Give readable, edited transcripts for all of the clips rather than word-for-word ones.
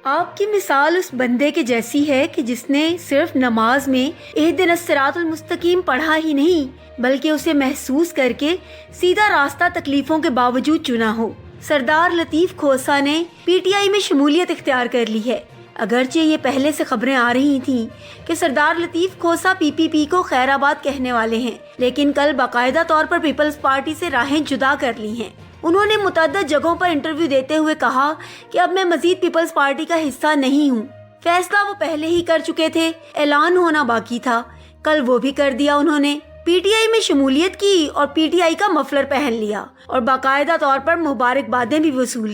آپ کی مثال اس بندے کے جیسی ہے کہ جس نے صرف نماز میں اہدنا الصراط المستقیم پڑھا ہی نہیں بلکہ اسے محسوس کر کے سیدھا راستہ تکلیفوں کے باوجود چنا ہو۔ سردار لطیف کھوسہ نے پی ٹی آئی میں شمولیت اختیار کر لی ہے۔ اگرچہ یہ پہلے سے خبریں آ رہی تھیں کہ سردار لطیف کھوسہ پی پی پی کو خیر آباد کہنے والے ہیں، لیکن کل باقاعدہ طور پر پیپلز پارٹی سے راہیں جدا کر لی ہیں۔ انہوں نے متعدد جگہوں پر انٹرویو دیتے ہوئے کہا کہ اب میں مزید پیپلز پارٹی کا حصہ نہیں ہوں۔ فیصلہ وہ پہلے ہی کر چکے تھے، اعلان ہونا باقی تھا، کل وہ بھی کر دیا انہوں نے۔ پی ٹی آئی میں شمولیت کی اور پی ٹی آئی کا مفلر پہن لیا اور باقاعدہ طور پر مبارکبادیں بھی وصول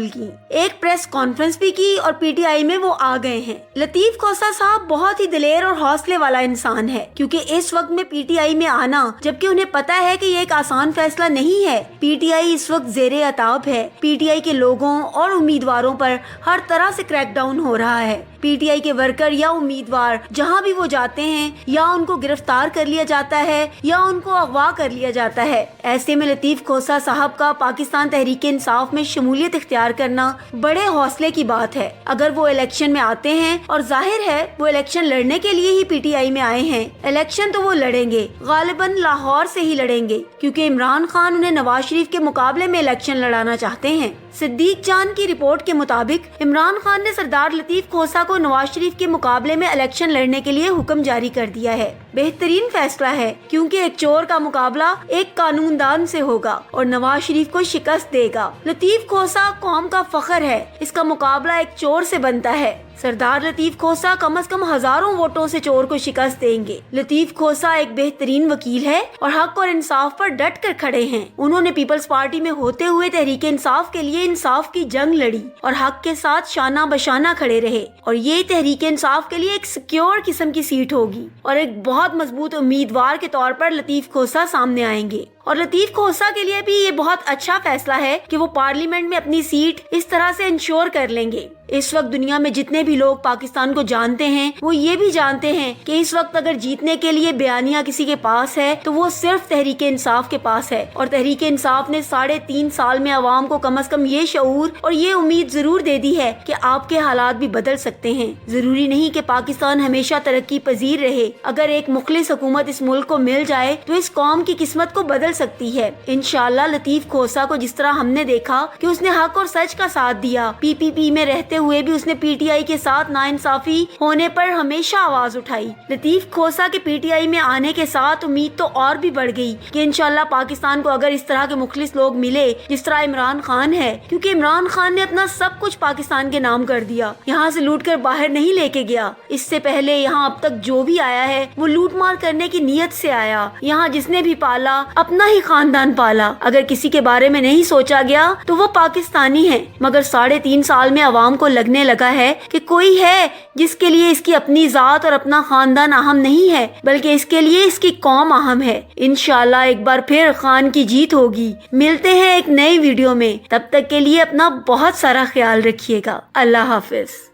کی ایک پریس کانفرنس بھی کی اور پی ٹی آئی میں وہ آ گئے ہیں۔ لطیف کھوسہ صاحب بہت ہی دلیر اور حوصلے والا انسان ہے، کیونکہ اس وقت میں پی ٹی آئی میں آنا، جبکہ انہیں پتا ہے کہ یہ ایک آسان فیصلہ نہیں ہے۔ پی ٹی آئی اس وقت زیر عتاب ہے۔ پی ٹی آئی کے لوگوں اور امیدواروں پر ہر طرح سے کریک ڈاؤن ہو رہا ہے۔ پی ٹی آئی کے ورکر یا امیدوار جہاں بھی وہ جاتے ہیں یا ان کو گرفتار کر لیا جاتا ہے یا ان کو اغوا کر لیا جاتا ہے۔ ایسے میں لطیف کھوسہ صاحب کا پاکستان تحریک انصاف میں شمولیت اختیار کرنا بڑے حوصلے کی بات ہے۔ اگر وہ الیکشن میں آتے ہیں، اور ظاہر ہے وہ الیکشن لڑنے کے لیے ہی پی ٹی آئی میں آئے ہیں، الیکشن تو وہ لڑیں گے، غالباً لاہور سے ہی لڑیں گے، کیونکہ عمران خان انہیں نواز شریف کے مقابلے میں الیکشن لڑانا چاہتے ہیں۔ صدیق جان کی رپورٹ کے مطابق عمران خان نے سردار لطیف کھوسہ کو نواز شریف کے مقابلے میں الیکشن لڑنے کے لیے حکم جاری کر دیا ہے۔ بہترین فیصلہ ہے، کیونکہ ایک چور کا مقابلہ ایک قانون دان سے ہوگا اور نواز شریف کو شکست دے گا۔ لطیف کھوسہ قوم کا فخر ہے، اس کا مقابلہ ایک چور سے بنتا ہے۔ سردار لطیف کھوسہ کم از کم ہزاروں ووٹوں سے چور کو شکست دیں گے۔ لطیف کھوسہ ایک بہترین وکیل ہے اور حق اور انصاف پر ڈٹ کر کھڑے ہیں۔ انہوں نے پیپلز پارٹی میں ہوتے ہوئے تحریک انصاف کے لیے انصاف کی جنگ لڑی اور حق کے ساتھ شانہ بشانہ کھڑے رہے، اور یہ تحریک انصاف کے لیے ایک سیکیور قسم کی سیٹ ہوگی اور ایک بہت مضبوط امیدوار کے طور پر لطیف کھوسہ سامنے آئیں گے۔ اور لطیف کھوسہ کے لیے بھی یہ بہت اچھا فیصلہ ہے کہ وہ پارلیمنٹ میں اپنی سیٹ اس طرح سے انشور کر لیں گے۔ اس وقت دنیا میں جتنے بھی لوگ پاکستان کو جانتے ہیں وہ یہ بھی جانتے ہیں کہ اس وقت اگر جیتنے کے لیے بیانیہ کسی کے پاس ہے تو وہ صرف تحریک انصاف کے پاس ہے، اور تحریک انصاف نے 3.5 سال میں عوام کو کم از کم یہ شعور اور یہ امید ضرور دے دی ہے کہ آپ کے حالات بھی بدل سکتے ہیں۔ ضروری نہیں کہ پاکستان ہمیشہ ترقی پذیر رہے، اگر ایک مخلص حکومت اس ملک کو مل جائے تو اس قوم کی قسمت کو بدل سکتی ہے۔ انشاءاللہ لطیف کھوسہ کو جس طرح ہم نے دیکھا کہ اس نے حق اور سچ کا ساتھ دیا، پی پی پی میں رہتے ہوئے بھی اس نے پی ٹی آئی کے ساتھ ناانصافی ہونے پر ہمیشہ آواز اٹھائی۔ لطیف کھوسہ کے پی ٹی آئی میں آنے کے ساتھ امید تو اور بھی بڑھ گئی کہ انشاءاللہ پاکستان کو اگر اس طرح کے مخلص لوگ ملے جس طرح عمران خان ہے، کیونکہ عمران خان نے اپنا سب کچھ پاکستان کے نام کر دیا، یہاں سے لوٹ کر باہر نہیں لے کے گیا۔ اس سے پہلے یہاں اب تک جو بھی آیا ہے وہ لوٹ مار کرنے کی نیت سے آیا۔ یہاں جس نے بھی پالا اپنا ہی خاندان پالا، اگر کسی کے بارے میں نہیں سوچا گیا تو وہ پاکستانی ہے۔ مگر 3.5 سال میں عوام کو لگنے لگا ہے کہ کوئی ہے جس کے لیے اس کی اپنی ذات اور اپنا خاندان اہم نہیں ہے، بلکہ اس کے لیے اس کی قوم اہم ہے۔ انشاءاللہ ایک بار پھر خان کی جیت ہوگی۔ ملتے ہیں ایک نئی ویڈیو میں، تب تک کے لیے اپنا بہت سارا خیال رکھیے گا۔ اللہ حافظ۔